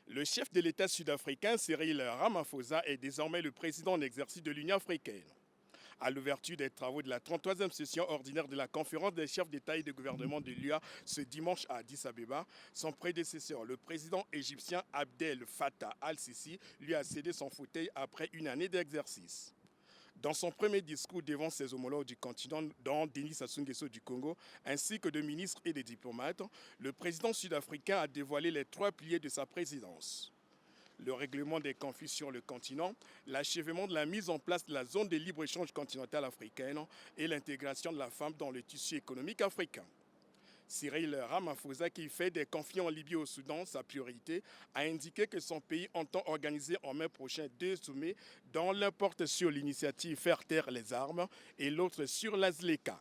Le chef de l'État sud-africain, Cyril Ramaphosa, est désormais le président en exercice de l'Union africaine. À l'ouverture des travaux de la 33e session ordinaire de la conférence des chefs d'État et de gouvernement de l'UA ce dimanche à Addis Abeba, son prédécesseur, le président égyptien Abdel Fattah al-Sisi, lui a cédé son fauteuil après une année d'exercice. Dans son premier discours devant ses homologues du continent, dont Denis Sassou Nguesso du Congo, ainsi que de ministres et de diplomates, le président sud-africain a dévoilé les 3 piliers de sa présidence. Le règlement des conflits sur le continent, l'achèvement de la mise en place de la zone de libre-échange continentale africaine et l'intégration de la femme dans le tissu économique africain. Cyril Ramaphosa, qui fait des conflits en Libye et au Soudan sa priorité, a indiqué que son pays entend organiser en mai prochain 2 sommets, dont l'un porte sur l'initiative Faire taire les armes et l'autre sur la ZLECA.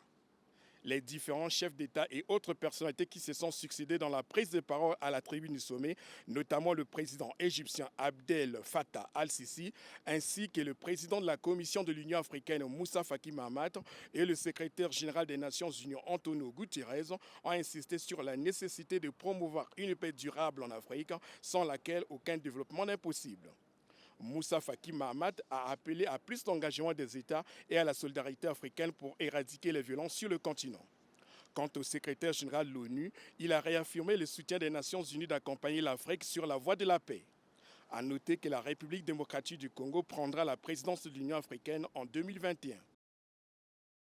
Les différents chefs d'État et autres personnalités qui se sont succédés dans la prise de parole à la tribune du sommet, notamment le président égyptien Abdel Fattah al-Sisi, ainsi que le président de la Commission de l'Union africaine Moussa Faki Mahamat et le secrétaire général des Nations Unies Antonio Guterres, ont insisté sur la nécessité de promouvoir une paix durable en Afrique, sans laquelle aucun développement n'est possible. Moussa Faki Mahamat a appelé à plus d'engagement des États et à la solidarité africaine pour éradiquer les violences sur le continent. Quant au secrétaire général de l'ONU, il a réaffirmé le soutien des Nations Unies d'accompagner l'Afrique sur la voie de la paix. A noter que la République démocratique du Congo prendra la présidence de l'Union africaine en 2021.